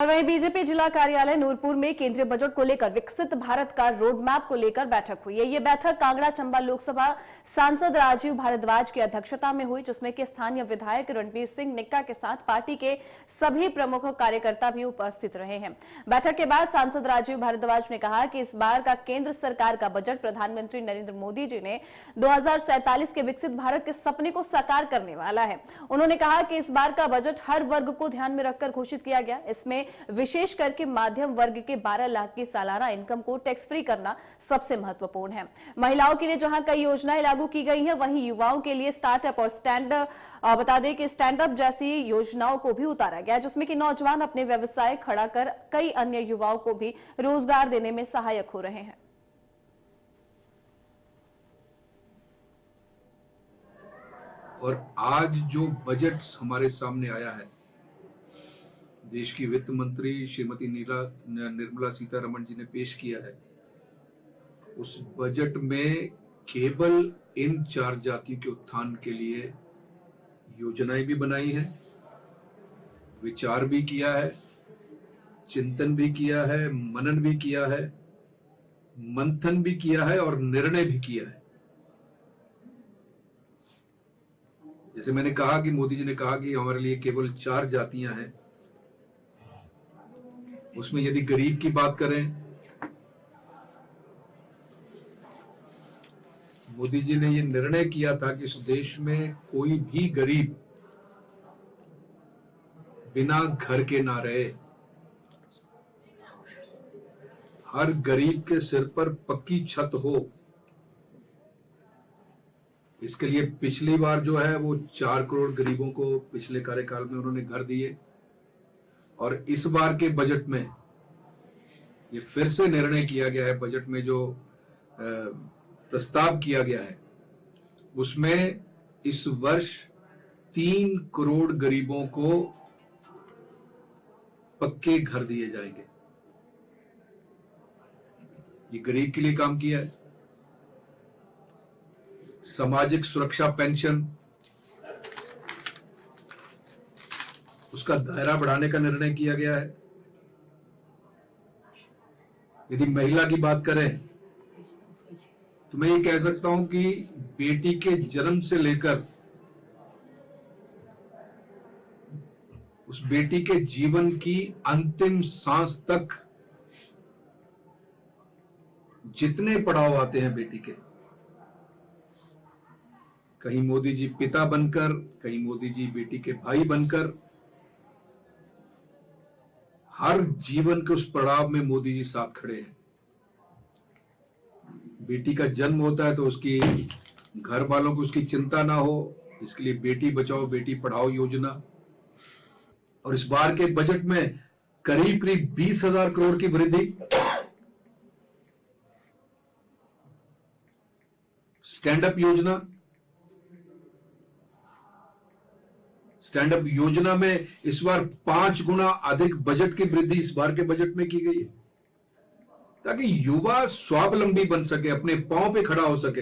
वहीं बीजेपी जिला कार्यालय नूरपुर में केंद्रीय बजट को लेकर विकसित भारत का रोड मैप को लेकर बैठक हुई है। ये बैठक कांगड़ा चंबा लोकसभा सांसद राजीव भारद्वाज की अध्यक्षता में हुई, जिसमें कि स्थानीय विधायक रणबीर सिंह निक्का के साथ पार्टी के सभी प्रमुख कार्यकर्ता भी उपस्थित रहे हैं। बैठक के बाद सांसद राजीव भारद्वाज ने कहा कि इस बार का केंद्र सरकार का बजट प्रधानमंत्री नरेंद्र मोदी जी ने 2047 के विकसित भारत के सपने को साकार करने वाला है। उन्होंने कहा कि इस बार का बजट हर वर्ग को ध्यान में रखकर घोषित किया गया। इसमें विशेष करके मध्यम वर्ग के 12 लाख की सालाना इनकम को टैक्स फ्री करना सबसे महत्वपूर्ण है। महिलाओं के लिए जहां कई योजनाएं लागू की गई हैं, वहीं युवाओं के लिए स्टार्टअप और बता दें कि स्टैंडअप जैसी योजनाओं को भी उतारा गया, जिसमें कि नौजवान अपने व्यवसाय खड़ा कर कई अन्य युवाओं को भी रोजगार देने में सहायक हो रहे हैं। और आज जो बजट हमारे सामने आया है, देश की वित्त मंत्री श्रीमती निर्मला सीतारमण जी ने पेश किया है, उस बजट में केवल इन 4 जातियों के उत्थान के लिए योजनाएं भी बनाई हैं, विचार भी किया है, चिंतन भी किया है, मनन भी किया है, मंथन भी किया है और निर्णय भी किया है। जैसे मैंने कहा कि मोदी जी ने कहा कि हमारे लिए केवल 4 जातियां हैं, उसमें यदि गरीब की बात करें, मोदी जी ने यह निर्णय किया था कि इस देश में कोई भी गरीब बिना घर के ना रहे। हर गरीब के सिर पर पक्की छत हो। इसके लिए पिछली बार जो है वो 4 करोड़ गरीबों को पिछले कार्यकाल में उन्होंने घर दिए, और इस बार के बजट में ये फिर से निर्णय किया गया है। बजट में जो प्रस्ताव किया गया है उसमें इस वर्ष 3 करोड़ गरीबों को पक्के घर दिए जाएंगे। ये गरीब के लिए काम किया है। सामाजिक सुरक्षा पेंशन, उसका दायरा बढ़ाने का निर्णय किया गया है। यदि महिला की बात करें तो मैं ये कह सकता हूं कि बेटी के जन्म से लेकर उस बेटी के जीवन की अंतिम सांस तक जितने पड़ाव आते हैं बेटी के, कहीं मोदी जी पिता बनकर, कहीं मोदी जी बेटी के भाई बनकर, हर जीवन के उस पड़ाव में मोदी जी साथ खड़े हैं। बेटी का जन्म होता है तो उसकी घर वालों को उसकी चिंता ना हो, इसके लिए बेटी बचाओ बेटी पढ़ाओ योजना। और इस बार के बजट में करीब 20,000 करोड़ की वृद्धि स्टैंडअप योजना। स्टैंडअप योजना में इस बार 5 गुना अधिक बजट की वृद्धि इस बार के बजट में की गई है, ताकि युवा स्वावलंबी बन सके, अपने पांव पे खड़ा हो सके।